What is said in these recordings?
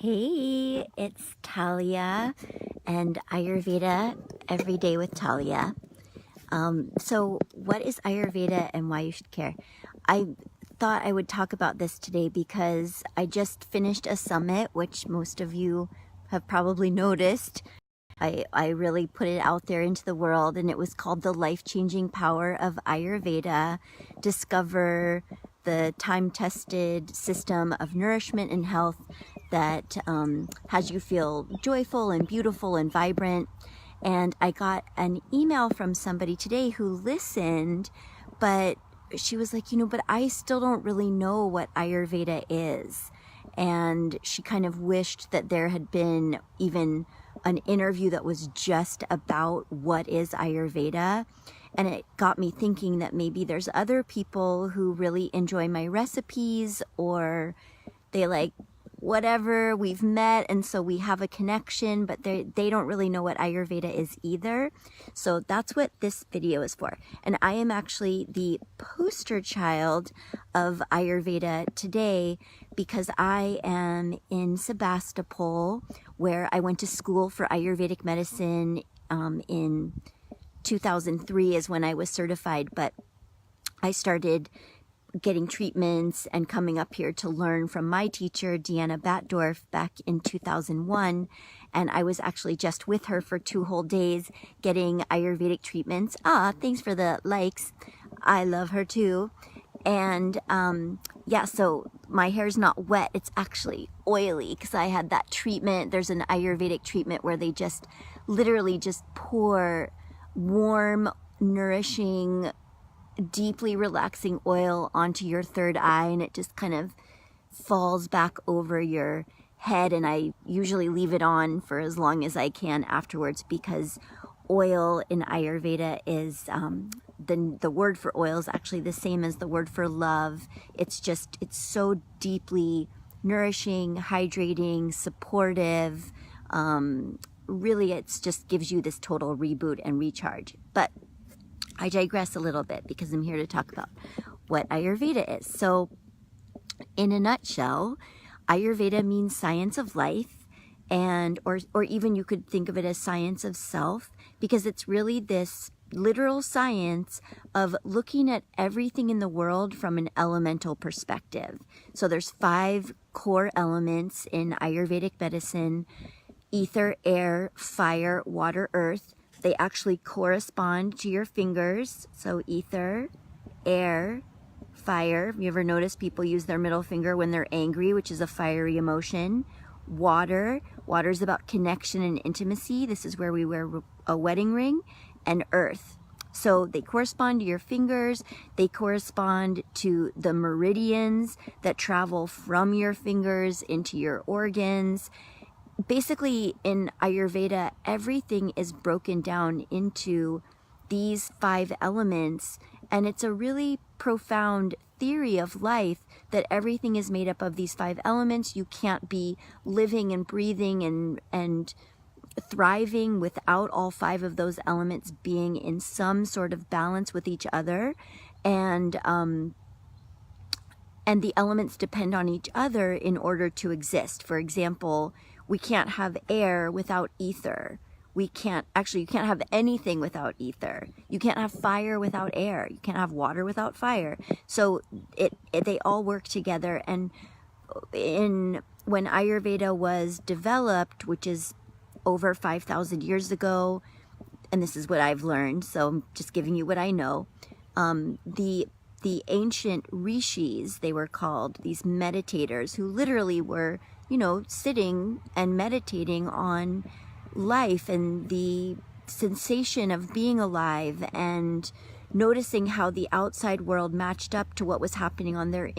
Hey, it's Talia and Ayurveda Every Day with Talia. So what is Ayurveda and why you should care? I thought I would talk about this today because I just finished a summit, which most of you have probably noticed. I really put it out there into the world, and it was called The Life-Changing Power of Ayurveda. Discover the time-tested system of nourishment and health that has you feel joyful and beautiful and vibrant. And I got an email from somebody today who listened, but she was like, but I still don't really know what Ayurveda is. And she kind of wished that there had been even an interview that was just about what is Ayurveda. And it got me thinking that maybe there's other people who really enjoy my recipes, or they like whatever, we've met and so we have a connection, but they don't really know what Ayurveda is either. So that's what this video is for. And I am actually the poster child of Ayurveda today because I am in Sebastopol, where I went to school for Ayurvedic medicine. In 2003 is when I was certified, but I started getting treatments and coming up here to learn from my teacher, Deanna Batdorf, back in 2001. And I was actually just with her for 2 whole days getting Ayurvedic treatments. Thanks for the likes. I love her too. And yeah, so my hair's not wet. It's actually oily because I had that treatment. There's an Ayurvedic treatment where they just literally just pour warm, nourishing, deeply relaxing oil onto your third eye, and it just kind of falls back over your head. And I usually leave it on for as long as I can afterwards, because oil in Ayurveda is the word for oil is actually the same as the word for love. It's so deeply nourishing, hydrating, supportive. Really, it's just gives you this total reboot and recharge. But I digress a little bit because I'm here to talk about what Ayurveda is. So in a nutshell, Ayurveda means science of life, and or even you could think of it as science of self, because it's really this literal science of looking at everything in the world from an elemental perspective. So there's 5 core elements in Ayurvedic medicine: ether, air, fire, water, earth. They actually correspond to your fingers. So ether, air, fire. Have you ever noticed people use their middle finger when they're angry, which is a fiery emotion? Water. Water is about connection and intimacy. This is where we wear a wedding ring. And earth. So they correspond to your fingers. They correspond to the meridians that travel from your fingers into your organs. Basically, in Ayurveda, everything is broken down into these 5 elements, and it's a really profound theory of life that everything is made up of these 5 elements. You can't be living and breathing and thriving without all 5 of those elements being in some sort of balance with each other. And the elements depend on each other in order to exist. For example, we can't have air without ether. You can't have anything without ether. You can't have fire without air. You can't have water without fire. So they all work together. And when Ayurveda was developed, which is over 5,000 years ago, and this is what I've learned, so I'm just giving you what I know, the ancient rishis, they were called, these meditators who literally were, sitting and meditating on life and the sensation of being alive, and noticing how the outside world matched up to what was happening on their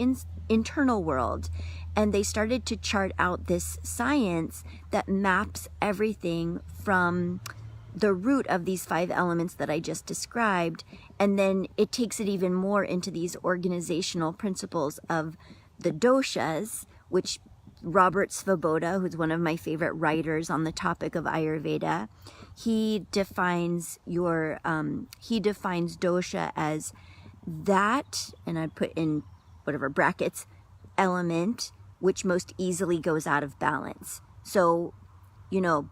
internal world. And they started to chart out this science that maps everything from the root of these 5 elements that I just described, and then it takes it even more into these organizational principles of the doshas, which Robert Svoboda, who's one of my favorite writers on the topic of Ayurveda, he defines dosha as that, and I put in whatever brackets, element which most easily goes out of balance. So, you know,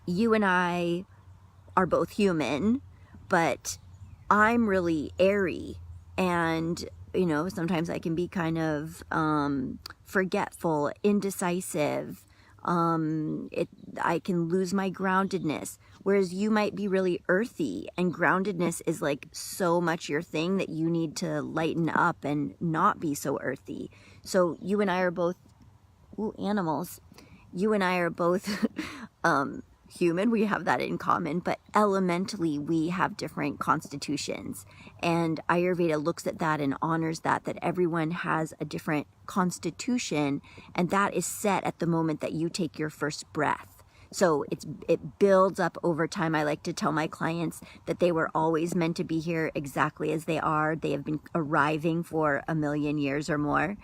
you and I are both human, but I'm really airy, and you know, sometimes I can be kind of forgetful, indecisive. I can lose my groundedness, whereas you might be really earthy, and groundedness is like so much your thing that you need to lighten up and not be so earthy. So you and I are both animals. You and I are both human. We have that in common, but elementally we have different constitutions, and Ayurveda looks at that and honors that everyone has a different constitution, and that is set at the moment that you take your first breath. So it builds up over time. I like to tell my clients that they were always meant to be here exactly as they are. They have been arriving for 1,000,000 years or more.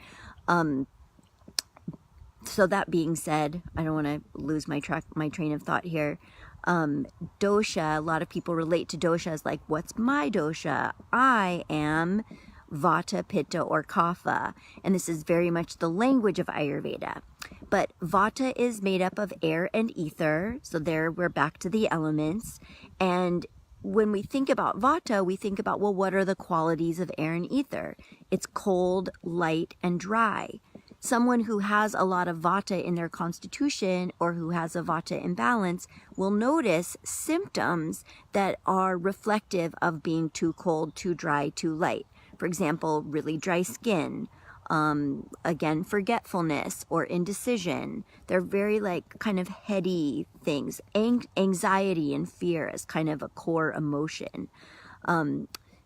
So that being said, I don't want to lose my train of thought here. Dosha, a lot of people relate to dosha as like, what's my dosha? I am Vata, Pitta, or Kapha. And this is very much the language of Ayurveda. But Vata is made up of air and ether. So there we're back to the elements. And when we think about Vata, we think about, well, what are the qualities of air and ether? It's cold, light, and dry. Someone who has a lot of Vata in their constitution, or who has a Vata imbalance, will notice symptoms that are reflective of being too cold, too dry, too light. For example, really dry skin, again, forgetfulness or indecision. They're very like kind of heady things. Anxiety and fear as kind of a core emotion.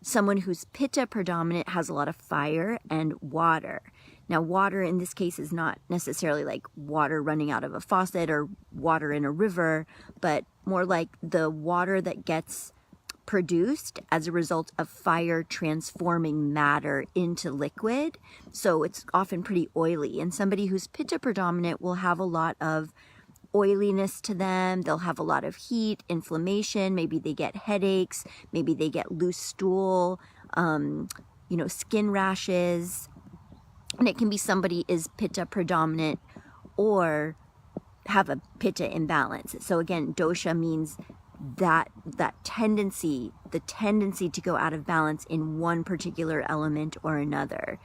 Someone who's Pitta predominant has a lot of fire and water. Now, water in this case is not necessarily like water running out of a faucet or water in a river, but more like the water that gets produced as a result of fire transforming matter into liquid. So it's often pretty oily. And somebody who's Pitta predominant will have a lot of oiliness to them. They'll have a lot of heat, inflammation. Maybe they get headaches. Maybe they get loose stool, skin rashes. And it can be somebody is Pitta predominant or have a Pitta imbalance. So again, dosha means that tendency, the tendency to go out of balance in one particular element or another.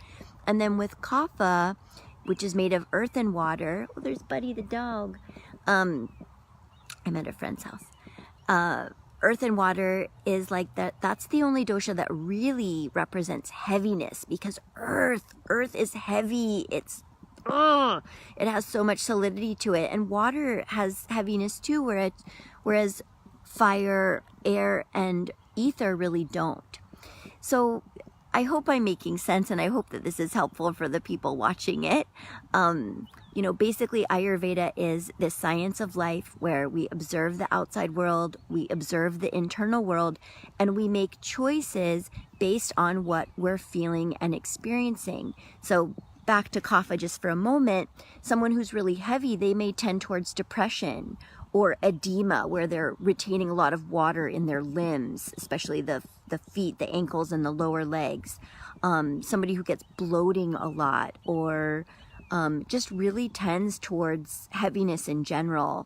And then with Kapha, which is made of earth and water. Oh, there's Buddy the dog. I'm at a friend's house. Earth and water is like that. That's the only dosha that really represents heaviness, because earth is heavy. It has so much solidity to it, and water has heaviness too, whereas fire, air, and ether really don't. So I hope I'm making sense, and I hope that this is helpful for the people watching it. Basically Ayurveda is the science of life where we observe the outside world, we observe the internal world, and we make choices based on what we're feeling and experiencing. So back to Kapha just for a moment, someone who's really heavy, they may tend towards depression or edema, where they're retaining a lot of water in their limbs, especially the feet, the ankles, and the lower legs. Somebody who gets bloating a lot, or just really tends towards heaviness in general.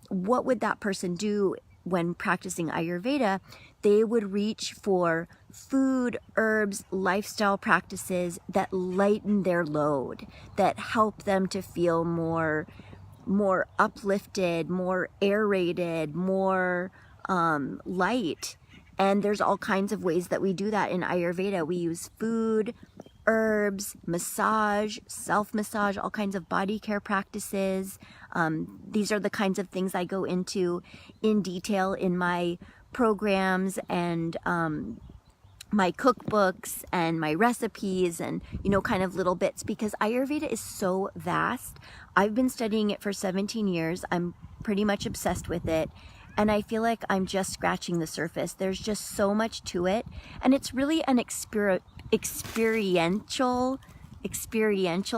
What would that person do when practicing Ayurveda? They would reach for food, herbs, lifestyle practices that lighten their load, that help them to feel more uplifted, more aerated, more light. And there's all kinds of ways that we do that in Ayurveda. We use food, herbs, massage, self-massage, all kinds of body care practices. These are the kinds of things I go into in detail in my programs and my cookbooks and my recipes, and kind of little bits, because Ayurveda is so vast. I've been studying it for 17 years. I'm pretty much obsessed with it, and I feel like I'm just scratching the surface. There's just so much to it, and it's really an experiential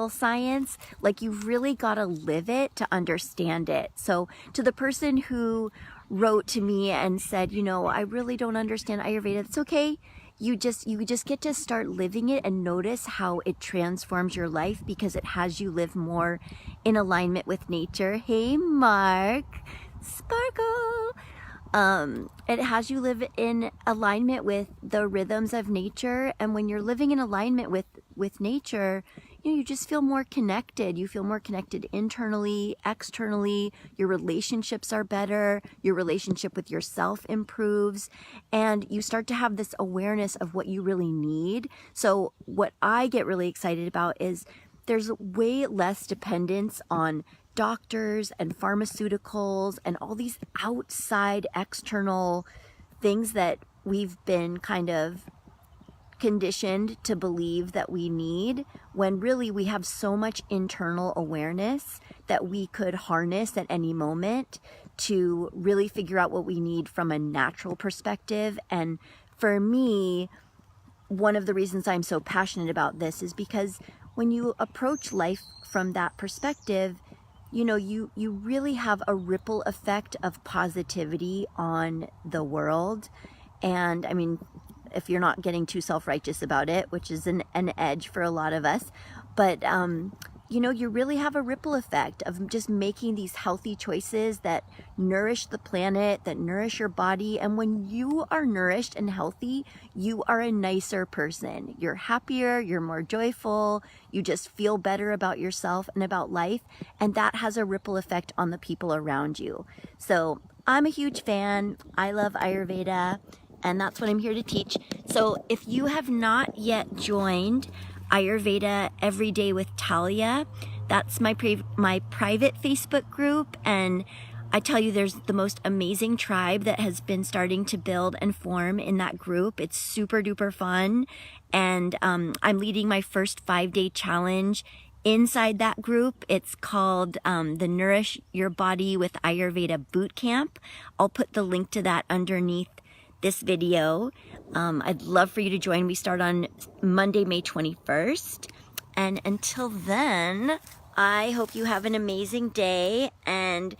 science. Like, you've really got to live it to understand it. So to the person who wrote to me and said, I really don't understand Ayurveda, it's okay. you just get to start living it and notice how it transforms your life, because it has you live more in alignment with nature. Hey, Mark, Sparkle. It has you live in alignment with the rhythms of nature. And when you're living in alignment with nature, you just feel more connected. You feel more connected internally, externally. Your relationships are better. Your relationship with yourself improves. And you start to have this awareness of what you really need. So what I get really excited about is there's way less dependence on doctors and pharmaceuticals and all these outside external things that we've been kind of conditioned to believe that we need, when really we have so much internal awareness that we could harness at any moment to really figure out what we need from a natural perspective. And for me, one of the reasons I'm so passionate about this is because when you approach life from that perspective, you really have a ripple effect of positivity on the world. And I mean, if you're not getting too self-righteous about it, which is an edge for a lot of us, but you really have a ripple effect of just making these healthy choices that nourish the planet, that nourish your body. And when you are nourished and healthy, you are a nicer person. You're happier, you're more joyful, you just feel better about yourself and about life. And that has a ripple effect on the people around you. So I'm a huge fan. I love Ayurveda, and that's what I'm here to teach. So if you have not yet joined Ayurveda Every Day with Talia, that's my private Facebook group, and I tell you, there's the most amazing tribe that has been starting to build and form in that group. It's super duper fun, and I'm leading my first 5-day challenge inside that group. It's called the Nourish Your Body with Ayurveda Bootcamp. I'll put the link to that underneath this video. I'd love for you to join. We start on Monday, May 21st. And until then, I hope you have an amazing day and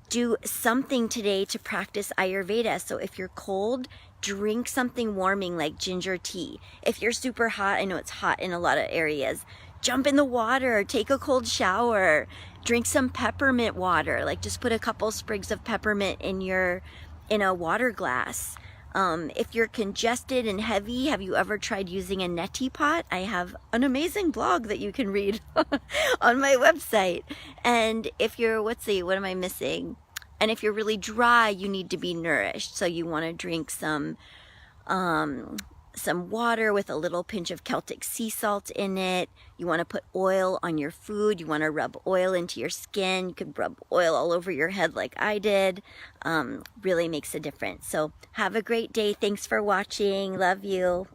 do something today to practice Ayurveda. So if you're cold, drink something warming like ginger tea. If you're super hot, I know it's hot in a lot of areas, jump in the water, take a cold shower, drink some peppermint water. Like just put a couple sprigs of peppermint in a water glass. If you're congested and heavy, have you ever tried using a neti pot? I have an amazing blog that you can read on my website. And if you're, what am I missing? And if you're really dry, you need to be nourished. So you want to drink some water with a little pinch of Celtic sea salt in it. You want to put oil on your food. You want to rub oil into your skin. You could rub oil all over your head like I did. Really makes a difference. So have a great day. Thanks for watching. Love you.